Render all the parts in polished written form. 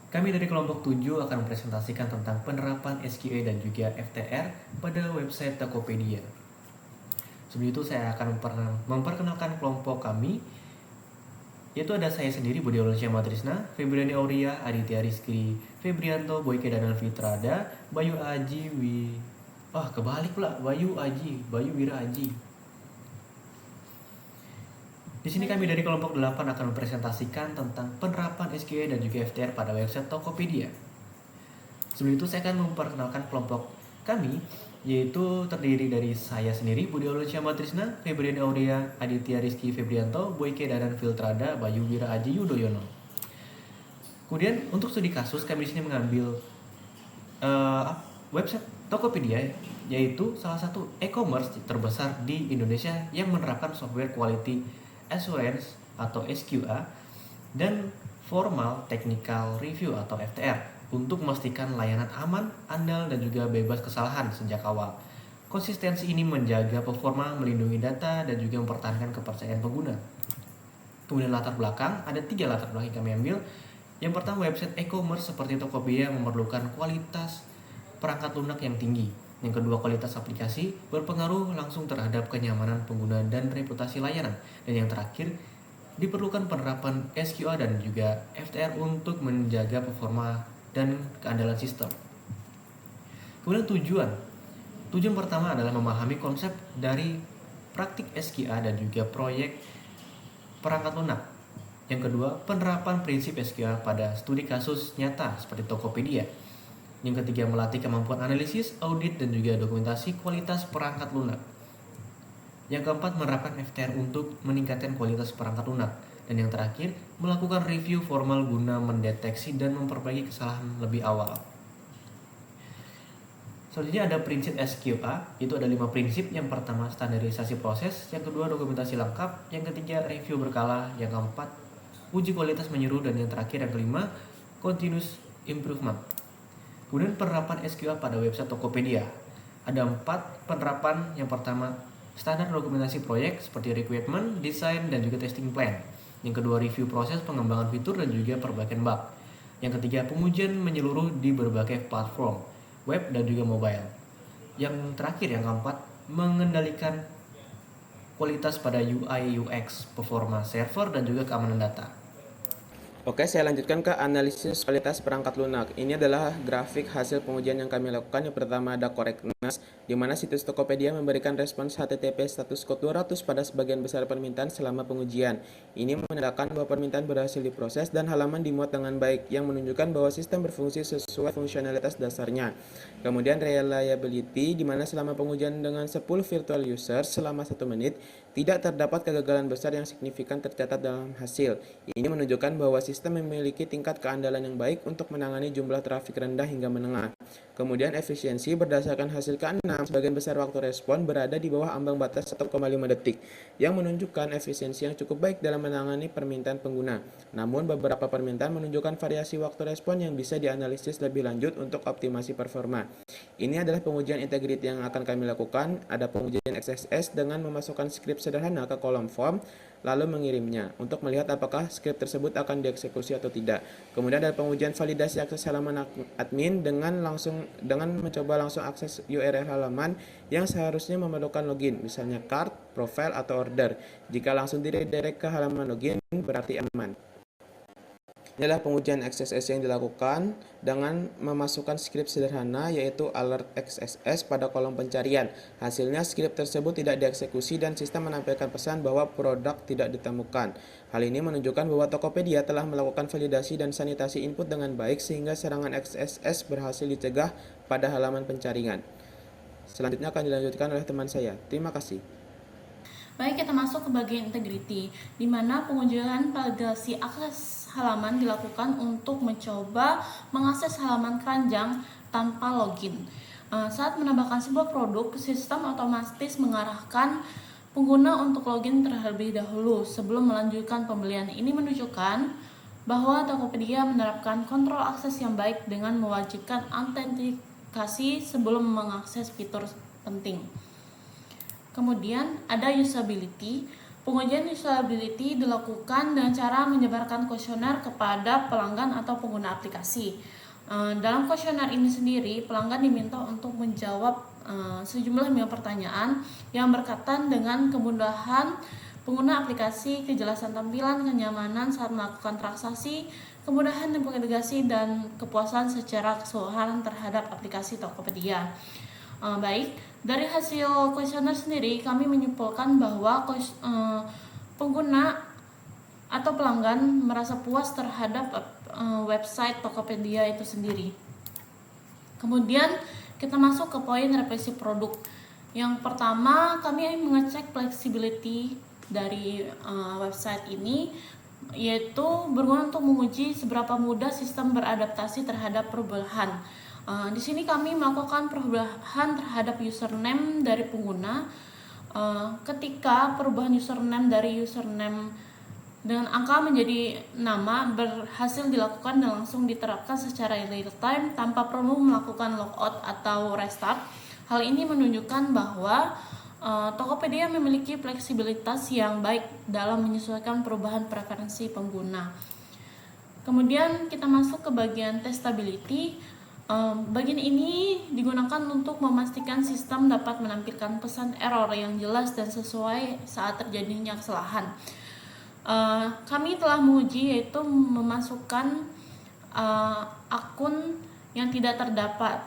Kami dari kelompok 7 akan mempresentasikan tentang penerapan SQA dan juga FTR pada website Tokopedia. Sebelum itu saya akan memperkenalkan kelompok kami, yaitu ada saya sendiri Budi Aulia Matrisna, Febriani Auria, Aditya Rizky, Febrianto, Boyke Danal Fitrada, Bayu Aji, kebalik pula, Bayu Wira Aji. Di sini kami dari kelompok 8 akan mempresentasikan tentang penerapan SQA dan juga FTR pada website Tokopedia. Sebelum itu saya akan memperkenalkan kelompok kami, yaitu terdiri dari saya sendiri Budi Aulia Matrisna, Febriani Auria, Aditya Rizky Febrianto, Boyke Dadan Filtrada, Bayu Wira Aji Yudhoyono. Kemudian untuk studi kasus kami di sini mengambil website Tokopedia, yaitu salah satu e-commerce terbesar di Indonesia yang menerapkan software quality assurance atau SQA dan formal technical review atau FTR untuk memastikan layanan aman, andal, dan juga bebas kesalahan sejak awal. Konsistensi ini menjaga performa, melindungi data, dan juga mempertahankan kepercayaan pengguna. Kemudian latar belakang, ada 3 latar belakang yang kami ambil. Yang pertama, website e-commerce seperti Tokopedia memerlukan kualitas perangkat lunak yang tinggi. Yang kedua, kualitas aplikasi berpengaruh langsung terhadap kenyamanan pengguna dan reputasi layanan. Dan yang terakhir, diperlukan penerapan SQA dan juga FTR untuk menjaga performa dan keandalan sistem. Kemudian tujuan pertama adalah memahami konsep dari praktik SQA dan juga proyek perangkat lunak. Yang kedua, penerapan prinsip SQA pada studi kasus nyata seperti Tokopedia. Yang ketiga, melatih kemampuan analisis, audit, dan juga dokumentasi kualitas perangkat lunak. Yang keempat, menerapkan FTR untuk meningkatkan kualitas perangkat lunak. Dan yang terakhir, melakukan review formal guna mendeteksi dan memperbaiki kesalahan lebih awal. Selanjutnya ada prinsip SQA, itu ada 5 prinsip. Yang pertama, standarisasi proses. Yang kedua, dokumentasi lengkap. Yang ketiga, review berkala. Yang keempat, uji kualitas menyeluruh. Dan yang terakhir, yang kelima, continuous improvement. Kemudian penerapan SQA pada website Tokopedia. Ada 4 penerapan. Yang pertama, standar dokumentasi proyek seperti requirement, desain, dan juga testing plan. Yang kedua, review proses pengembangan fitur dan juga perbaikan bug. Yang ketiga, pengujian menyeluruh di berbagai platform, web dan juga mobile. Yang terakhir, yang keempat, mengendalikan kualitas pada UI UX, performa server, dan juga keamanan data. Oke, saya lanjutkan ke analisis kualitas perangkat lunak. Ini adalah grafik hasil pengujian yang kami lakukan. Yang pertama ada correctness, di mana situs Tokopedia memberikan respons HTTP status code 200 pada sebagian besar permintaan selama pengujian. Ini menandakan bahwa permintaan berhasil diproses dan halaman dimuat dengan baik, yang menunjukkan bahwa sistem berfungsi sesuai fungsionalitas dasarnya. Kemudian reliability, di mana selama pengujian dengan 10 virtual user selama 1 menit, tidak terdapat kegagalan besar yang signifikan tercatat dalam hasil. Ini menunjukkan bahwa sistem memiliki tingkat keandalan yang baik untuk menangani jumlah trafik rendah hingga menengah. Kemudian efisiensi, berdasarkan hasil ke-6, sebagian besar waktu respon berada di bawah ambang batas 1,5 detik, yang menunjukkan efisiensi yang cukup baik dalam menangani permintaan pengguna. Namun beberapa permintaan menunjukkan variasi waktu respon yang bisa dianalisis lebih lanjut untuk optimasi performa. Ini adalah pengujian integrity yang akan kami lakukan. Ada pengujian XSS dengan memasukkan skrip sederhana ke kolom form, lalu mengirimnya untuk melihat apakah skrip tersebut akan dieksekusi atau tidak. Kemudian ada pengujian validasi akses halaman admin dengan mencoba langsung akses URL halaman yang seharusnya memerlukan login, misalnya cart, profile, atau order. Jika langsung redirect ke halaman login, berarti aman. Ini adalah pengujian XSS yang dilakukan dengan memasukkan skrip sederhana, yaitu alert XSS pada kolom pencarian. Hasilnya, skrip tersebut tidak dieksekusi dan sistem menampilkan pesan bahwa produk tidak ditemukan. Hal ini menunjukkan bahwa Tokopedia telah melakukan validasi dan sanitasi input dengan baik sehingga serangan XSS berhasil dicegah pada halaman pencarian. Selanjutnya akan dilanjutkan oleh teman saya. Terima kasih. Baik, kita masuk ke bagian integrity, di mana pengujian validasi akses halaman dilakukan untuk mencoba mengakses halaman keranjang tanpa login. Saat menambahkan sebuah produk, sistem otomatis mengarahkan pengguna untuk login terlebih dahulu sebelum melanjutkan pembelian. Ini menunjukkan bahwa Tokopedia menerapkan kontrol akses yang baik dengan mewajibkan autentikasi sebelum mengakses fitur penting. Kemudian ada usability. Pengujian usability dilakukan dengan cara menyebarkan kuesioner kepada pelanggan atau pengguna aplikasi. Dalam kuesioner ini sendiri, pelanggan diminta untuk menjawab sejumlah 5 pertanyaan yang berkaitan dengan kemudahan pengguna aplikasi, kejelasan tampilan, kenyamanan saat melakukan transaksi, kemudahan navigasi, dan kepuasan secara keseluruhan terhadap aplikasi Tokopedia. Baik, dari hasil kuesioner sendiri kami menyimpulkan bahwa pengguna atau pelanggan merasa puas terhadap website Tokopedia itu sendiri. Kemudian kita masuk ke poin revisi produk. Yang pertama, kami mengecek flexibility dari website ini, yaitu berguna untuk menguji seberapa mudah sistem beradaptasi terhadap perubahan. Di sini kami melakukan perubahan terhadap username dari pengguna. Ketika perubahan username dari username dengan angka menjadi nama berhasil dilakukan dan langsung diterapkan secara real time tanpa perlu melakukan logout atau restart. Hal ini menunjukkan bahwa Tokopedia memiliki fleksibilitas yang baik dalam menyesuaikan perubahan preferensi pengguna. Kemudian kita masuk ke bagian testability. Bagian ini digunakan untuk memastikan sistem dapat menampilkan pesan error yang jelas dan sesuai saat terjadinya kesalahan. Kami telah menguji, yaitu memasukkan akun yang tidak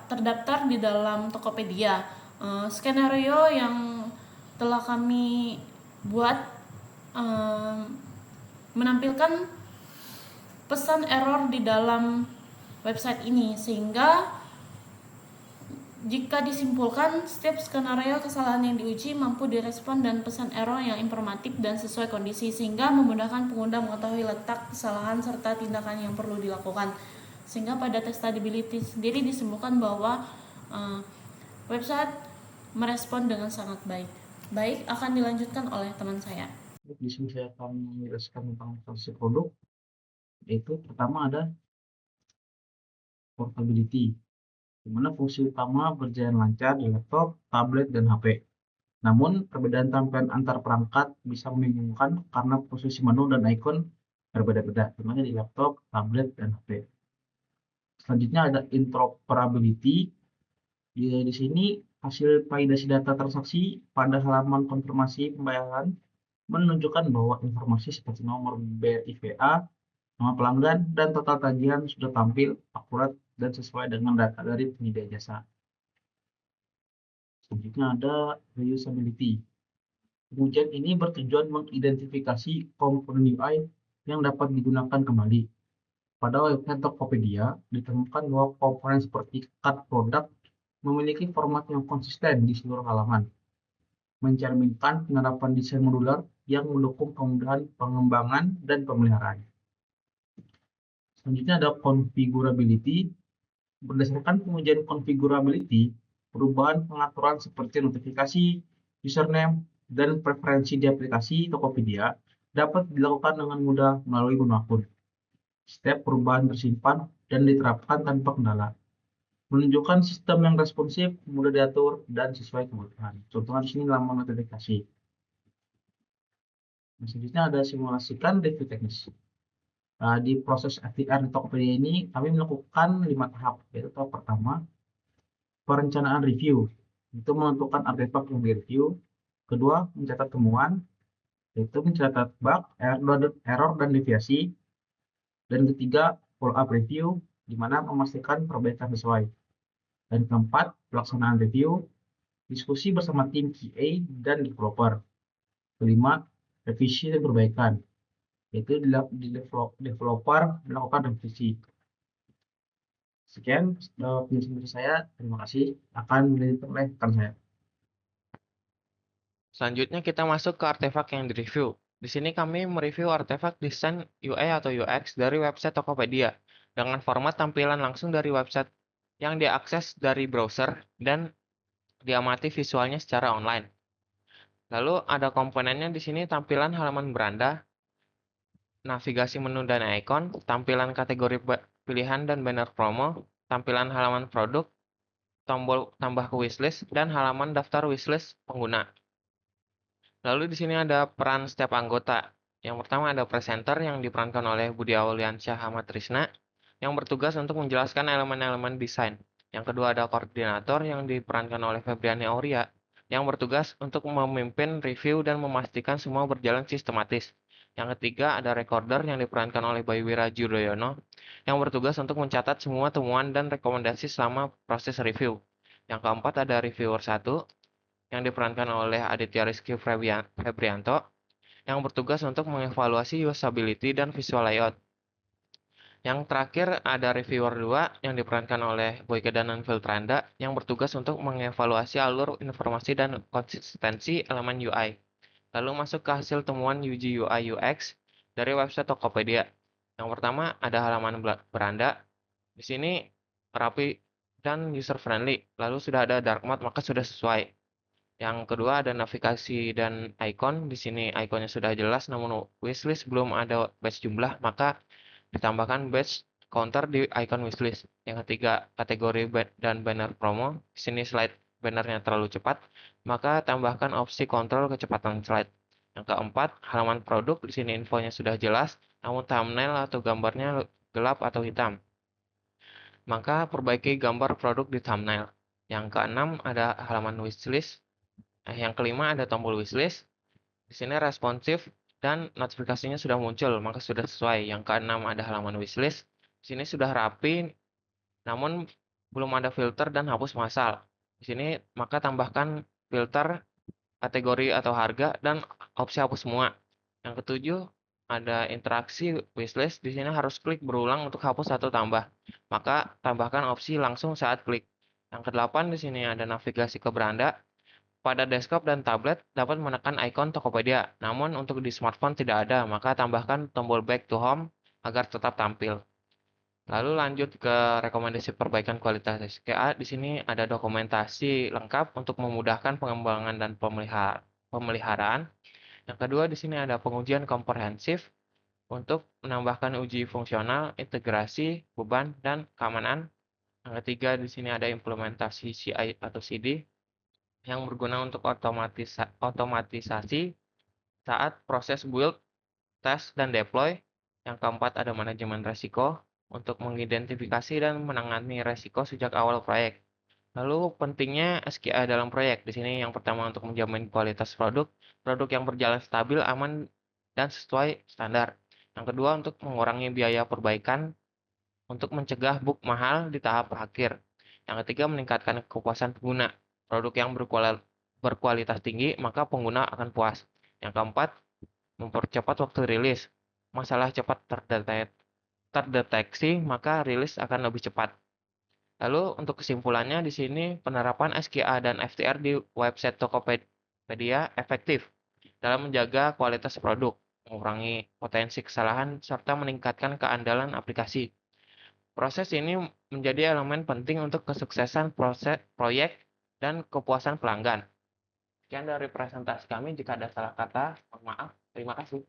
terdaftar di dalam Tokopedia. Skenario yang telah kami buat menampilkan pesan error di dalam website ini, sehingga jika disimpulkan setiap skenario kesalahan yang diuji mampu direspon dan pesan error yang informatif dan sesuai kondisi, sehingga memudahkan pengguna mengetahui letak kesalahan serta tindakan yang perlu dilakukan. Sehingga pada testability sendiri disimpulkan bahwa website merespon dengan sangat baik. Baik, akan dilanjutkan oleh teman saya. Di sini saya akan menjelaskan tentang fungsi produk, yaitu pertama ada portability, di mana fungsi utama berjalan lancar di laptop, tablet, dan HP. Namun, perbedaan tampilan antar perangkat bisa membingungkan karena posisi menu dan icon berbeda-beda, dimana di laptop, tablet, dan HP. Selanjutnya ada interoperability. Di sini hasil validasi data transaksi pada halaman konfirmasi pembayaran menunjukkan bahwa informasi seperti nomor BIVA, nama pelanggan, dan total tagihan sudah tampil akurat dan sesuai dengan data dari penyedia jasa. Selanjutnya ada reusability. Pengujian ini bertujuan mengidentifikasi komponen UI yang dapat digunakan kembali. Pada website Tokopedia, ditemukan bahwa komponen seperti cut product memiliki format yang konsisten di seluruh halaman, mencerminkan penerapan desain modular yang mendukung kemudahan pengembangan dan pemeliharaan. Selanjutnya ada configurability. Berdasarkan pengujian configurability, perubahan pengaturan seperti notifikasi, username, dan preferensi di aplikasi Tokopedia dapat dilakukan dengan mudah melalui menu akun. Setiap perubahan tersimpan dan diterapkan tanpa kendala, menunjukkan sistem yang responsif, mudah diatur, dan sesuai kebutuhan. Contohnya di sini laman notifikasi. Selanjutnya ada simulasikan review teknis. Di proses FTR di Tokopedia ini, kami melakukan 5 tahap, yaitu tahap pertama, perencanaan review, itu menentukan artefak yang direview. Kedua, mencatat temuan, yaitu mencatat bug, error, dan deviasi. Dan ketiga, follow up review, di mana memastikan perbaikan sesuai. Dan keempat, pelaksanaan review, diskusi bersama tim QA dan developer. Kelima, revisi dan perbaikan, yaitu developer melakukan revisi. Sekian penjelasan dari saya. Terima kasih. Akan dilanjutkan oleh rekan saya. Selanjutnya kita masuk ke artefak yang direview. Di sini kami mereview artefak desain UI atau UX dari website Tokopedia dengan format tampilan langsung dari website yang diakses dari browser dan diamati visualnya secara online. Lalu ada komponennya di sini tampilan halaman beranda, navigasi menu dan icon, tampilan kategori pilihan dan banner promo, tampilan halaman produk, tombol tambah ke wishlist, dan halaman daftar wishlist pengguna. Lalu di sini ada peran setiap anggota. Yang pertama ada presenter yang diperankan oleh Budi Auliansyah Ahmad Trisna yang bertugas untuk menjelaskan elemen-elemen desain. Yang kedua ada koordinator yang diperankan oleh Febriani Auria yang bertugas untuk memimpin review dan memastikan semua berjalan sistematis. Yang ketiga ada recorder yang diperankan oleh Bayu Wira Judoyono yang bertugas untuk mencatat semua temuan dan rekomendasi selama proses review. Yang keempat ada reviewer 1 yang diperankan oleh Aditya Rizky Febrianto yang bertugas untuk mengevaluasi usability dan visual layout. Yang terakhir ada reviewer 2 yang diperankan oleh Boyke Danan Filtranda yang bertugas untuk mengevaluasi alur informasi dan konsistensi elemen UI. Lalu masuk ke hasil temuan UG UI UX dari website Tokopedia. Yang pertama ada halaman beranda. Di sini rapi dan user friendly. Lalu sudah ada dark mode maka sudah sesuai. Yang kedua ada navigasi dan icon. Di sini ikonnya sudah jelas, namun wishlist belum ada batch jumlah, maka ditambahkan batch counter di icon wishlist. Yang ketiga kategori dan banner promo. Di sini slide bannernya terlalu cepat, maka tambahkan opsi kontrol kecepatan slide. Yang keempat halaman produk. Di sini infonya sudah jelas, namun thumbnail atau gambarnya gelap atau hitam. Maka perbaiki gambar produk di thumbnail. Yang keenam ada halaman wishlist. Yang kelima ada tombol wishlist. Di sini responsif dan notifikasinya sudah muncul, maka sudah sesuai. Yang keenam ada halaman wishlist. Di sini sudah rapi, namun belum ada filter dan hapus massal. Di sini maka tambahkan filter, kategori atau harga, dan opsi hapus semua. Yang ketujuh ada interaksi wishlist. Di sini harus klik berulang untuk hapus atau tambah. Maka tambahkan opsi langsung saat klik. Yang kedelapan di sini ada navigasi ke beranda. Pada desktop dan tablet dapat menekan ikon Tokopedia, namun untuk di smartphone tidak ada, maka tambahkan tombol back to home agar tetap tampil. Lalu lanjut ke rekomendasi perbaikan kualitas SKA. Di sini ada dokumentasi lengkap untuk memudahkan pengembangan dan pemeliharaan. Yang kedua di sini ada pengujian komprehensif untuk menambahkan uji fungsional, integrasi, beban, dan keamanan. Yang ketiga di sini ada implementasi CI atau CD yang berguna untuk otomatisasi saat proses build, test, dan deploy. Yang keempat ada manajemen resiko untuk mengidentifikasi dan menangani resiko sejak awal proyek. Lalu pentingnya SKA dalam proyek. Di sini yang pertama untuk menjamin kualitas produk, produk yang berjalan stabil, aman, dan sesuai standar. Yang kedua untuk mengurangi biaya perbaikan untuk mencegah bug mahal di tahap akhir. Yang ketiga meningkatkan kepuasan pengguna. Produk yang berkualitas tinggi, maka pengguna akan puas. Yang keempat, mempercepat waktu rilis. Masalah cepat terdeteksi, maka rilis akan lebih cepat. Lalu untuk kesimpulannya di sini penerapan SKA dan FTR di website Tokopedia efektif dalam menjaga kualitas produk, mengurangi potensi kesalahan, serta meningkatkan keandalan aplikasi. Proses ini menjadi elemen penting untuk kesuksesan proyek dan kepuasan pelanggan. Sekian dari presentasi kami. Jika ada salah kata, mohon maaf. Terima kasih.